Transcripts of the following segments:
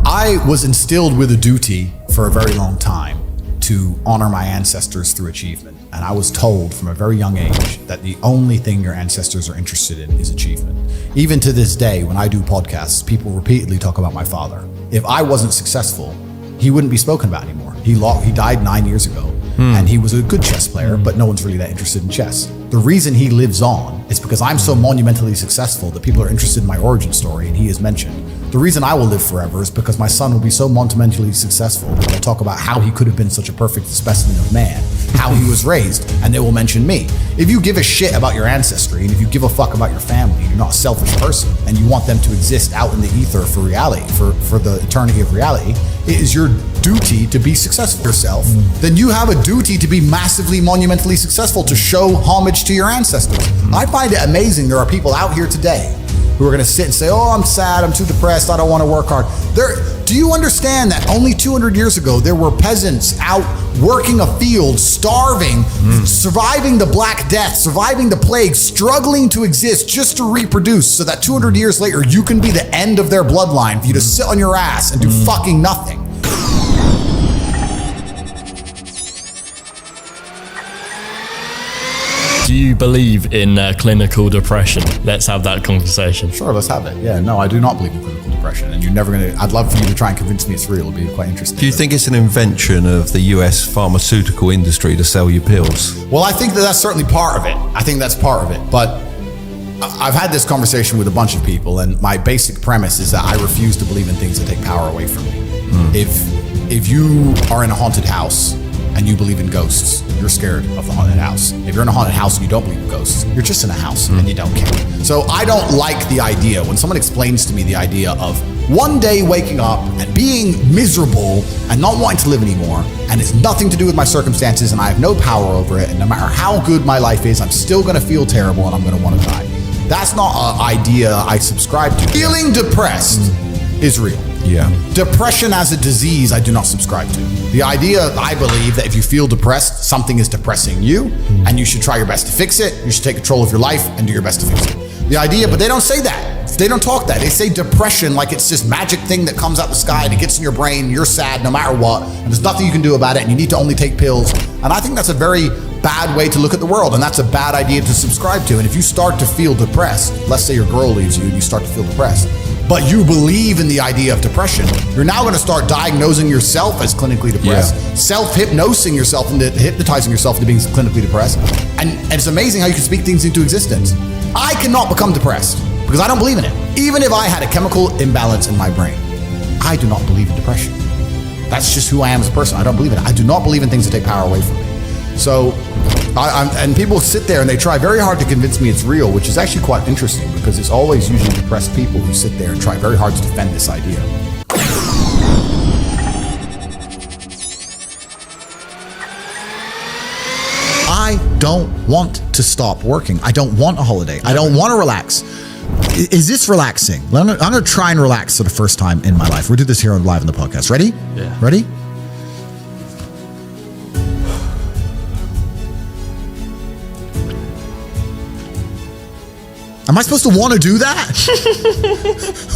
I was instilled with a duty for a very long time to honor my ancestors through achievement. And I was told from a very young age that the only thing your ancestors are interested in is achievement. Even to this day, when I do podcasts, people repeatedly talk about my father. If I wasn't successful, he wouldn't be spoken about anymore. He died 9 years ago, and he was a good chess player, but no one's really that interested in chess. The reason he lives on is because I'm so monumentally successful that people are interested in my origin story, and he is mentioned. The reason I will live forever is because my son will be so monumentally successful that they'll talk about how he could have been such a perfect specimen of man, how he was raised, and they will mention me. If you give a shit about your ancestry, and if you give a fuck about your family, you're not a selfish person, and you want them to exist out in the ether for reality, for the eternity of reality, it is your duty to be successful yourself. Then you have a duty to be massively, monumentally successful, to show homage to your ancestors. I find it amazing there are people out here today who are going to sit and say, oh, I'm sad, I'm too depressed, I don't want to work hard. Do you understand that only 200 years ago, there were peasants out working a field, starving, surviving the Black Death, surviving the plague, struggling to exist just to reproduce, so that 200 years later, you can be the end of their bloodline, for you to sit on your ass and do fucking nothing. Do you believe in clinical depression? Let's have that conversation. Sure, let's have it. Yeah, no, I do not believe in clinical depression, and you're never gonna. I'd love for you to try and convince me it's real. It'd be quite interesting. Do you think it's an invention of the US pharmaceutical industry to sell you pills? Well, I think that's certainly part of it. I think that's part of it. But I've had this conversation with a bunch of people, and my basic premise is that I refuse to believe in things that take power away from me. If you are in a haunted house and you believe in ghosts, you're scared of the haunted house. If you're in a haunted house and you don't believe in ghosts, you're just in a house and you don't care. So I don't like the idea, when someone explains to me the idea of one day waking up and being miserable and not wanting to live anymore, and it's nothing to do with my circumstances and I have no power over it, and no matter how good my life is, I'm still gonna feel terrible and I'm gonna wanna die. That's not an idea I subscribe to. Feeling depressed is real. Yeah. Depression as a disease, I do not subscribe to. The idea, I believe, that if you feel depressed, something is depressing you, and you should try your best to fix it. You should take control of your life and do your best to fix it. The idea, but they don't say that. They don't talk that. They say depression like it's this magic thing that comes out the sky and it gets in your brain, you're sad no matter what, and there's nothing you can do about it, and you need to only take pills. And I think that's a very bad way to look at the world, and that's a bad idea to subscribe to. And if you start to feel depressed, let's say your girl leaves you and you start to feel depressed, but you believe in the idea of depression, you're now going to start diagnosing yourself as clinically depressed, self-hypnosing yourself into hypnotizing yourself into being clinically depressed. And it's amazing how you can speak things into existence. I cannot become depressed because I don't believe in it. Even if I had a chemical imbalance in my brain, I do not believe in depression. That's just who I am as a person. I don't believe in it. I do not believe in things that take power away from me. So, and people sit there and they try very hard to convince me it's real, which is actually quite interesting because it's always usually depressed people who sit there and try very hard to defend this idea. I don't want to stop working. I don't want a holiday. I don't want to relax. Is this relaxing? I'm going to try and relax for the first time in my life. We'll do this here live on the podcast. Ready? Yeah. Ready? Am I supposed to want to do that?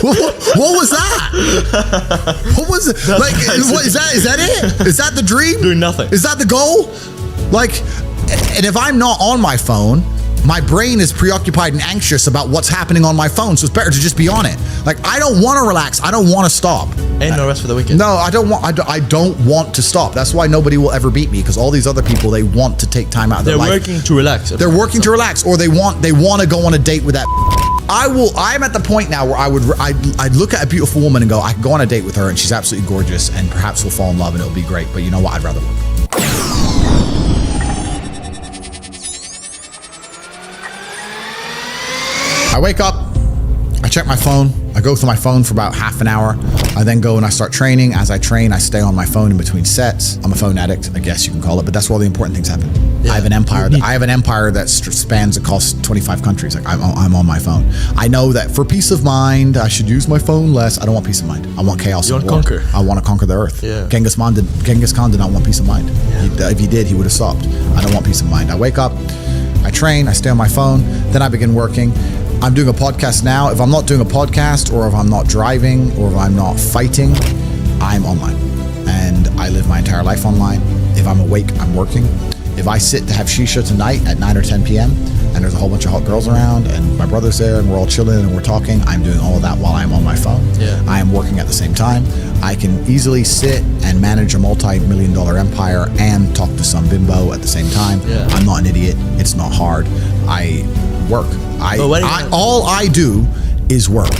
What was that? What was it? Like, what, is that it? Is that the dream? Doing nothing. Is that the goal? Like, and if I'm not on my phone, my brain is preoccupied and anxious about what's happening on my phone, so it's better to just be on it. Like, I don't want to relax. I don't want to stop. Ain't no rest for the wicked. No, I don't want to stop. That's why nobody will ever beat me, because all these other people, they want to take time out of their life. They're working to relax. They're working to relax, or they want to go on a date with that. I'm at the point now where I'd look at a beautiful woman and go, I can go on a date with her and she's absolutely gorgeous and perhaps we'll fall in love and it'll be great. But you know what? I'd rather work. I wake up, I check my phone, I go through my phone for about half an hour. I then go and I start training. As I train, I stay on my phone in between sets. I'm a phone addict, I guess you can call it, but that's where all the important things happen. Yeah. I have an empire that spans across 25 countries. Like I'm on my phone. I know that for peace of mind, I should use my phone less. I don't want peace of mind. I want chaos. You want to conquer. I want to conquer the earth. Yeah. Genghis Khan did not want peace of mind. Yeah. If he did, he would have stopped. I don't want peace of mind. I wake up, I train, I stay on my phone, then I begin working. I'm doing a podcast now. If I'm not doing a podcast, or if I'm not driving, or if I'm not fighting, I'm online, and I live my entire life online. If I'm awake, I'm working. If I sit to have shisha tonight at 9 or 10 p.m. and there's a whole bunch of hot girls around and my brother's there and we're all chilling and we're talking, I'm doing all of that while I'm on my phone. Yeah. I am working at the same time. I can easily sit and manage a multi-million-dollar empire and talk to some bimbo at the same time. Yeah. I'm not an idiot. It's not hard. I work. All I do is work.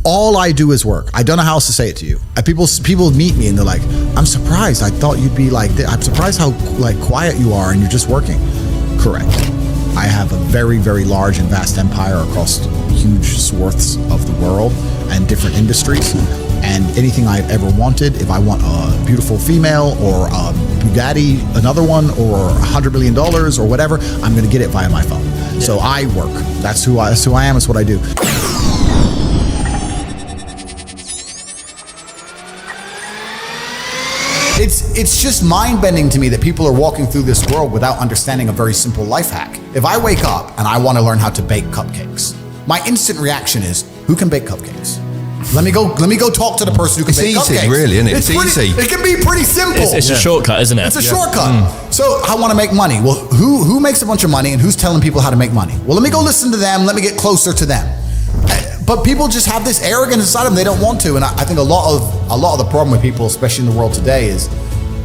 All I do is work. I don't know how else to say it to you. People meet me and they're like, I'm surprised. I thought you'd be like this. I'm surprised how like quiet you are and you're just working. Correct. I have a very, very large and vast empire across huge swaths of the world and different industries. And anything I've ever wanted, if I want a beautiful female or a Bugatti, another one, or $100 million or whatever, I'm going to get it via my phone. Yeah. So I work. That's who I am. That's what I do. It's just mind-bending to me that people are walking through this world without understanding a very simple life hack. If I wake up and I want to learn how to bake cupcakes, my instant reaction is, who can bake cupcakes? Let me go talk to the person who can bake cupcakes. It's easy, really, isn't it? It's easy. It can be pretty simple. It's a shortcut, isn't it? It's a shortcut. So I want to make money. Well, who makes a bunch of money and who's telling people how to make money? Well, let me go listen to them. Let me get closer to them. But people just have this arrogance inside them. They don't want to. And I think a lot of the problem with people, especially in the world today, is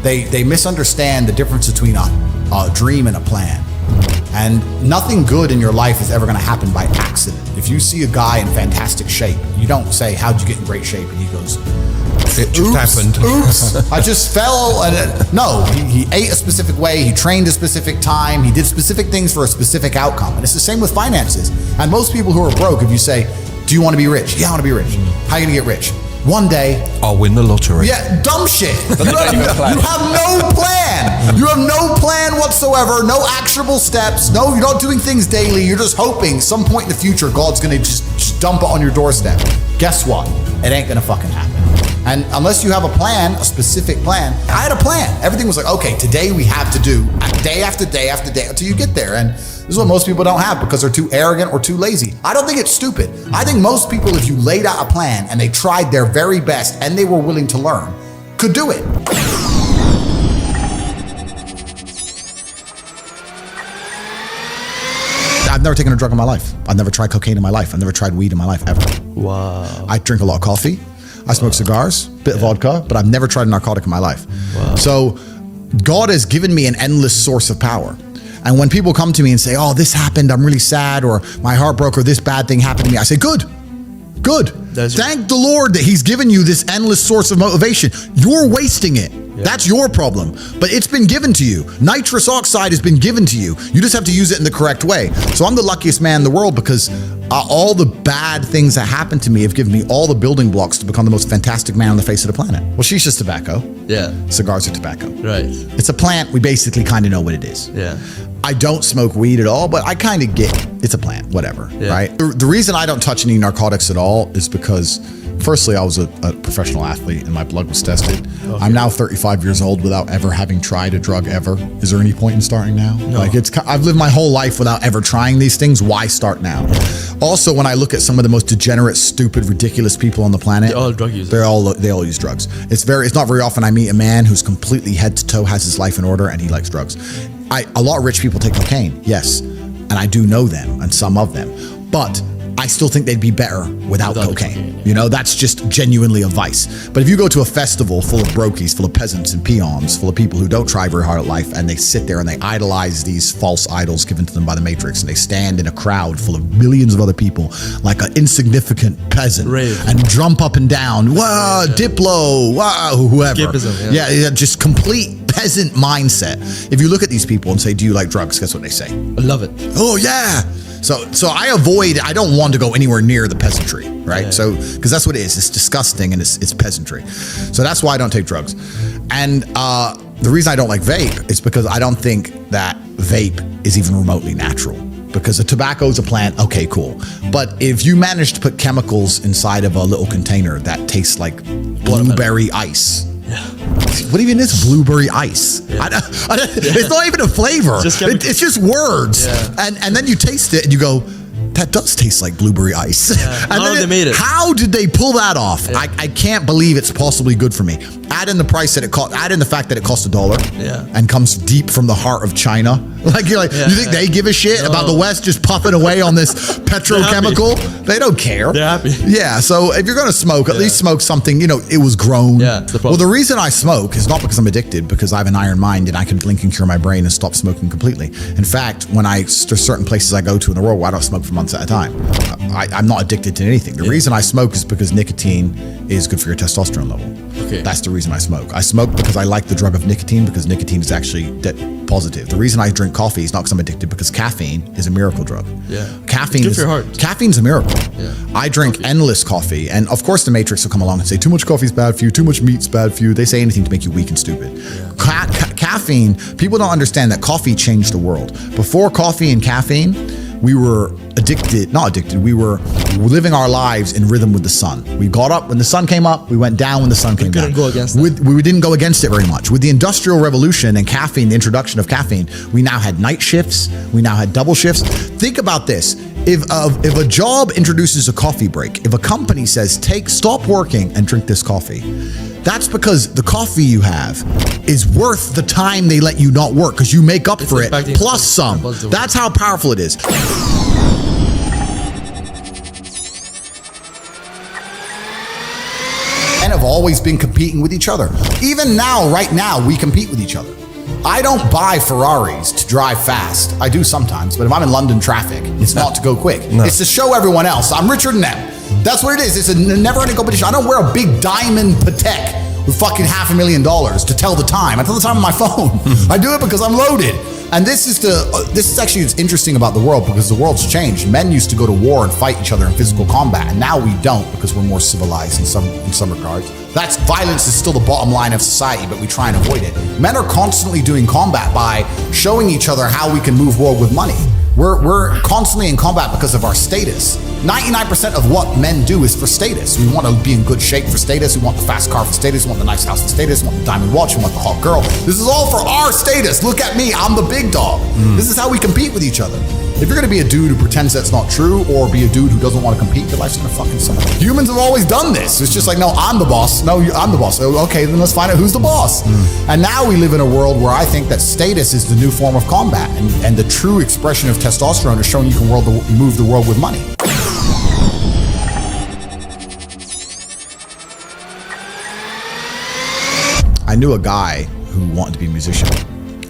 they misunderstand the difference between a dream and a plan. And nothing good in your life is ever going to happen by accident. If you see a guy in fantastic shape, you don't say, how'd you get in great shape? And he goes, it just happened. Oops, I just fell. No, he ate a specific way. He trained a specific time. He did specific things for a specific outcome. And it's the same with finances. And most people who are broke, if you say, do you want to be rich? Yeah, I want to be rich. How are you going to get rich? One day, I'll win the lottery. Yeah, dumb shit. You have no plan. You have no plan whatsoever, no actionable steps. No, you're not doing things daily. You're just hoping some point in the future God's gonna just dump it on your doorstep. Guess what? It ain't gonna fucking happen. And unless you have a plan, a specific plan, I had a plan. Everything was like, okay, today we have to do day after day after day until you get there. And this is what most people don't have because they're too arrogant or too lazy. I don't think it's stupid. I think most people, if you laid out a plan and they tried their very best and they were willing to learn, could do it. I've never taken a drug in my life. I've never tried cocaine in my life. I've never tried weed in my life, ever. Wow. I drink a lot of coffee. I smoke cigars, bit of vodka, but I've never tried a narcotic in my life. Wow. So God has given me an endless source of power. And when people come to me and say, oh, this happened, I'm really sad, or my heart broke, or this bad thing happened to me, I say, good. Thank the Lord that he's given you this endless source of motivation. You're wasting it. Yeah. That's your problem. But it's been given to you. Nitrous oxide has been given to you. You just have to use it in the correct way. So I'm the luckiest man in the world because all the bad things that happened to me have given me all the building blocks to become the most fantastic man on the face of the planet. Well, shisha's tobacco. Yeah. Cigars are tobacco. Right. It's a plant. We basically kind of know what it is. Yeah. I don't smoke weed at all, but I kind of get it's a plant, whatever, yeah. Right? The reason I don't touch any narcotics at all is because, firstly, I was a professional athlete and my blood was tested. Okay. I'm now 35 years old without ever having tried a drug ever. Is there any point in starting now? No. Like I've lived my whole life without ever trying these things. Why start now? Also, when I look at some of the most degenerate, stupid, ridiculous people on the planet, they're all drug users. They all use drugs. It's not very often I meet a man who's completely head to toe, has his life in order, and he likes drugs. A lot of rich people take cocaine, yes, and I do know them and some of them, but I still think they'd be better without cocaine. Yeah. You know, that's just genuinely a vice. But if you go to a festival full of brokies, full of peasants and peons, full of people who don't try very hard at life, and they sit there and they idolize these false idols given to them by the Matrix, and they stand in a crowd full of millions of other people like an insignificant peasant and jump up and down, wow, Diplo, wow, whoever. Yeah, just complete peasant mindset. If you look at these people and say, do you like drugs? Guess what they say? I love it. Oh, yeah. So I don't want to go anywhere near the peasantry, right? Yeah. So, because that's what it is. It's disgusting and it's peasantry. So that's why I don't take drugs. And the reason I don't like vape is because I don't think that vape is even remotely natural. Because a tobacco is a plant, okay, cool. But if you manage to put chemicals inside of a little container that tastes like blueberry ice, yeah. What even is blueberry ice? Yeah. It's not even a flavor. It's just words. Yeah. And then you taste it and you go, that does taste like blueberry ice. And How then they made it? How did they pull that off? I can't believe it's possibly good for me. Add in the price that it cost, add in the fact that it costs $1 and comes deep from the heart of China. Like, you're like, you think they give a shit about the West just puffing away on this petrochemical? They don't care. They're happy. Yeah, so if you're gonna smoke, at least smoke something, it was grown. Yeah, well, the reason I smoke is not because I'm addicted, because I have an iron mind and I can blink and cure my brain and stop smoking completely. In fact, when there's certain places I go to in the world where I don't smoke for months at a time. I'm not addicted to anything. The reason I smoke is because nicotine is good for your testosterone level. Okay. That's the reason I smoke. I smoke because I like the drug of nicotine, because nicotine is actually positive. The reason I drink coffee is not because I'm addicted, because caffeine is a miracle drug. Yeah. Caffeine Good is for your heart. Caffeine's a miracle. Yeah. I drink endless coffee, and of course the Matrix will come along and say too much coffee's bad for you, too much meat's bad for you. They say anything to make you weak and stupid. Caffeine, people don't understand that coffee changed the world. Before coffee and caffeine, we were we were living our lives in rhythm with the sun. We got up when the sun came up, we went down when the sun came down. We couldn't go against that. We didn't go against it very much. With the Industrial Revolution and caffeine, the introduction of caffeine, we now had night shifts, we now had double shifts. Think about this. If a job introduces a coffee break, if a company says, stop working and drink this coffee, that's because the coffee you have is worth the time they let you not work, because you make up for it, plus some. That's how powerful it is. And have always been competing with each other. Even now, right now, we compete with each other. I don't buy Ferraris to drive fast. I do sometimes, but if I'm in London traffic, it's not to go quick. No. It's to show everyone else I'm richer than them. That's what it is. It's a never-ending competition. I don't wear a big diamond Patek with fucking $500,000 to tell the time. I tell the time on my phone. I do it because I'm loaded. And this is actually what's interesting about the world, because the world's changed. Men used to go to war and fight each other in physical combat, and now we don't, because we're more civilized in some regards. Violence is still the bottom line of society, but we try and avoid it. Men are constantly doing combat by showing each other how we can move world with money. We're constantly in combat because of our status. 99% of what men do is for status. We want to be in good shape for status. We want the fast car for status. We want the nice house for status. We want the diamond watch. We want the hot girl. This is all for our status. Look at me. I'm the big dog. This is how we compete with each other. If you're going to be a dude who pretends that's not true, or be a dude who doesn't want to compete, your life's going to fucking suck. Humans have always done this. It's just like, no, I'm the boss. No, I'm the boss. Okay, then let's find out who's the boss. And now we live in a world where I think that status is the new form of combat, and the true expression of testosterone is showing you can move the world with money. I knew a guy who wanted to be a musician.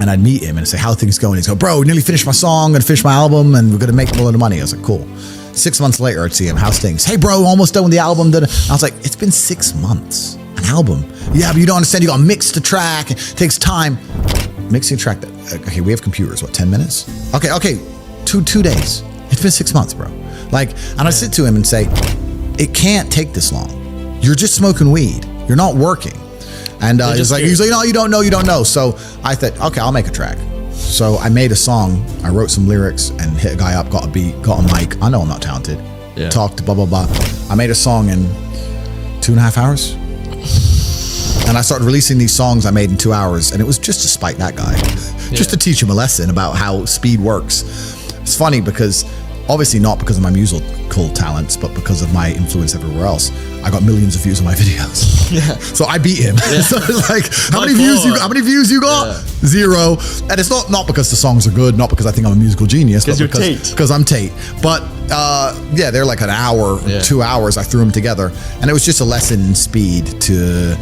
And I'd meet him and say, how are things going? He'd go, bro, nearly finished my song, gonna finish my album, and we're gonna make a lot of money. I was like, cool. 6 months later, I'd see him, how's things? Hey bro, almost done with the album. I was like, it's been 6 months, an album. Yeah, but you don't understand, you gotta mix the track, it takes time. Mixing a track, okay, we have computers, 10 minutes? Okay, two days. It's been 6 months, bro. And I sit to him and say, it can't take this long. You're just smoking weed, you're not working. And he's like, no, you don't know. So I thought, okay, I'll make a track. So I made a song, I wrote some lyrics and hit a guy up, got a beat, got a mic. I know I'm not talented. Yeah. Talked, blah, blah, blah. I made a song in 2.5 hours. And I started releasing these songs I made in 2 hours. And it was just to spite that guy, just to teach him a lesson about how speed works. It's funny because, obviously not because of my musical talents, but because of my influence everywhere else, I got millions of views on my videos. Yeah. So I beat him. Yeah. So it's like, how many views you got? Yeah. 0. And it's not because the songs are good, not because I think I'm a musical genius, but because I'm Tate. But they're like an hour, 2 hours. I threw them together, and it was just a lesson in speed to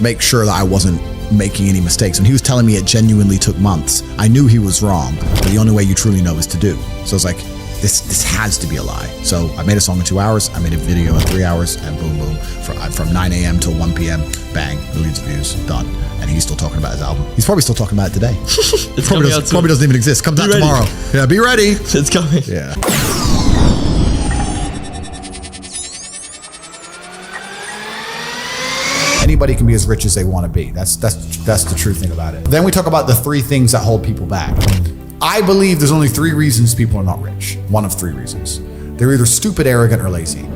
make sure that I wasn't making any mistakes. When he was telling me it genuinely took months, I knew he was wrong, but the only way you truly know is to do. So it's like, this has to be a lie. So I made a song in 2 hours, I made a video in 3 hours, and boom, boom. From 9 a.m. till 1 p.m., bang, millions of views, done. And he's still talking about his album. He's probably still talking about it today. It probably doesn't even exist. Comes out tomorrow. Yeah, be ready. It's coming. Yeah. Anybody can be as rich as they want to be. That's the true thing about it. Then we talk about the 3 things that hold people back. I believe there's only 3 reasons people are not rich. One of 3 reasons. They're either stupid, arrogant, or lazy.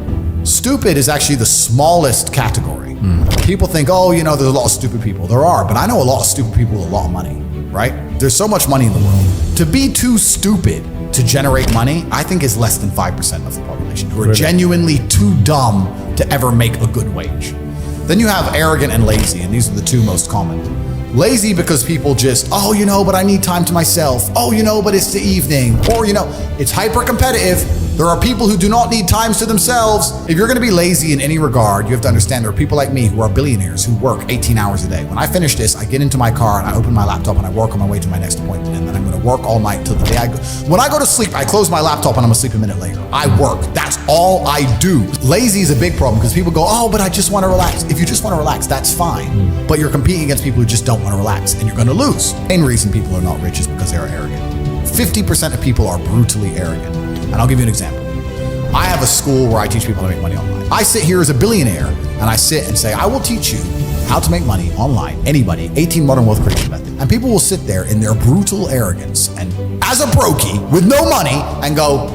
Stupid is actually the smallest category. People think, there's a lot of stupid people. There are, but I know a lot of stupid people with a lot of money, right? There's so much money in the world. To be too stupid to generate money, I think is less than 5% of the population who are genuinely too dumb to ever make a good wage. Then you have arrogant and lazy, and these are the two most common. Lazy because people just, oh, you know, but I need time to myself. Oh, you know, but it's the evening. Or, you know, it's hyper competitive. There are people who do not need times to themselves. If you're going to be lazy in any regard, you have to understand there are people like me who are billionaires who work 18 hours a day. When I finish this, I get into my car and I open my laptop and I work on my way to my next appointment. And then I'm going to work all night till the day I go. When I go to sleep, I close my laptop and I'm asleep a minute later. I work. That's all I do. Lazy is a big problem because people go, oh, but I just want to relax. If you just want to relax, that's fine. But you're competing against people who just don't want to relax and you're going to lose. The main reason people are not rich is because they are arrogant. 50% of people are brutally arrogant. And I'll give you an example. I have a school where I teach people how to make money online. I sit here as a billionaire and I sit and say, I will teach you how to make money online. Anybody, 18 Modern Wealth Creation Method. And people will sit there in their brutal arrogance and as a brokey with no money and go,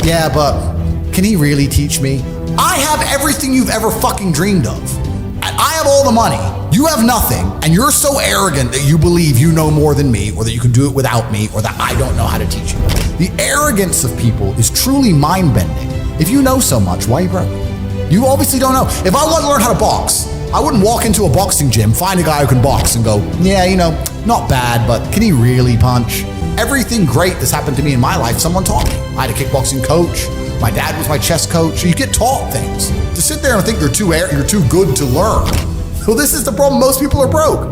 yeah, but can he really teach me? I have everything you've ever fucking dreamed of. And I have all the money. You have nothing, and you're so arrogant that you believe you know more than me, or that you can do it without me, or that I don't know how to teach you. The arrogance of people is truly mind-bending. If you know so much, why are you broke? You obviously don't know. If I wanted to learn how to box, I wouldn't walk into a boxing gym, find a guy who can box and go, yeah, you know, not bad, but can he really punch? Everything great that's happened to me in my life, someone taught me. I had a kickboxing coach. My dad was my chess coach. You get taught things. To sit there and think you're too good to learn. Well, this is the problem. Most people are broke.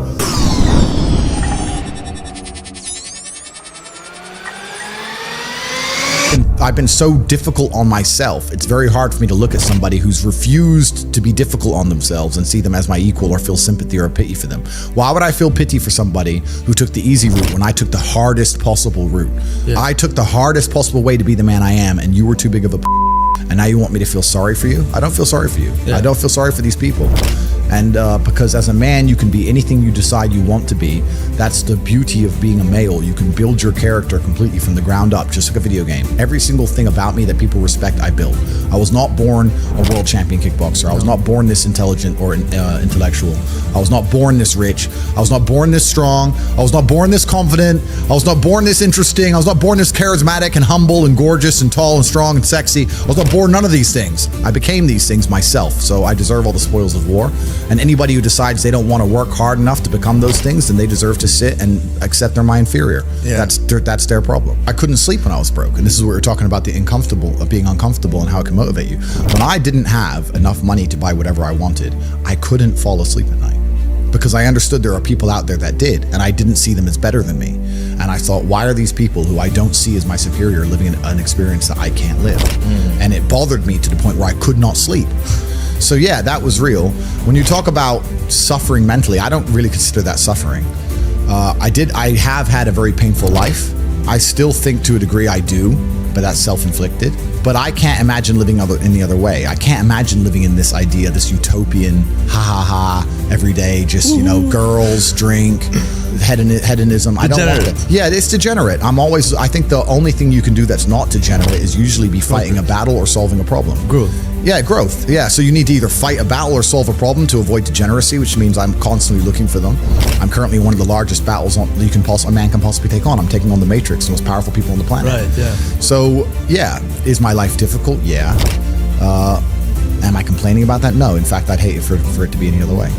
I've been so difficult on myself. It's very hard for me to look at somebody who's refused to be difficult on themselves and see them as my equal or feel sympathy or pity for them. Why would I feel pity for somebody who took the easy route when I took the hardest possible route? Yeah. I took the hardest possible way to be the man I am, and you were too big of a and now you want me to feel sorry for you? I don't feel sorry for you. Yeah. I don't feel sorry for these people. And because as a man, you can be anything you decide you want to be. That's the beauty of being a male. You can build your character completely from the ground up, just like a video game. Every single thing about me that people respect, I built. I was not born a world champion kickboxer. I was not born this intelligent or intellectual. I was not born this rich. I was not born this strong. I was not born this confident. I was not born this interesting. I was not born this charismatic and humble and gorgeous and tall and strong and sexy. I was not born none of these things. I became these things myself, so I deserve all the spoils of war. And anybody who decides they don't want to work hard enough to become those things, then they deserve to sit and accept they're my inferior. Yeah. That's their problem. I couldn't sleep when I was broke, and this is what we're talking about, the being uncomfortable and how it can motivate you. When I didn't have enough money to buy whatever I wanted, I couldn't fall asleep at night because I understood there are people out there that did, and I didn't see them as better than me. And I thought, why are these people who I don't see as my superior living an experience that I can't live? And it bothered me to the point where I could not sleep. So yeah, that was real. When you talk about suffering mentally, I don't really consider that suffering. I have had a very painful life. I still think to a degree I do, but that's self-inflicted. But I can't imagine living any other way. I can't imagine living in this idea, this utopian, every day, just, you know, girls, drink, hedonism. I don't want it. Yeah, it's degenerate. I think the only thing you can do that's not degenerate is usually be fighting a battle or solving a problem. Growth. Yeah, growth. Yeah, so you need to either fight a battle or solve a problem to avoid degeneracy, which means I'm constantly looking for them. I'm currently one of the largest battles a man can possibly take on. I'm taking on the Matrix, the most powerful people on the planet. Right, yeah. So, yeah, is my life difficult? Yeah. Am I complaining about that? No. In fact, I'd hate it for it to be any other way.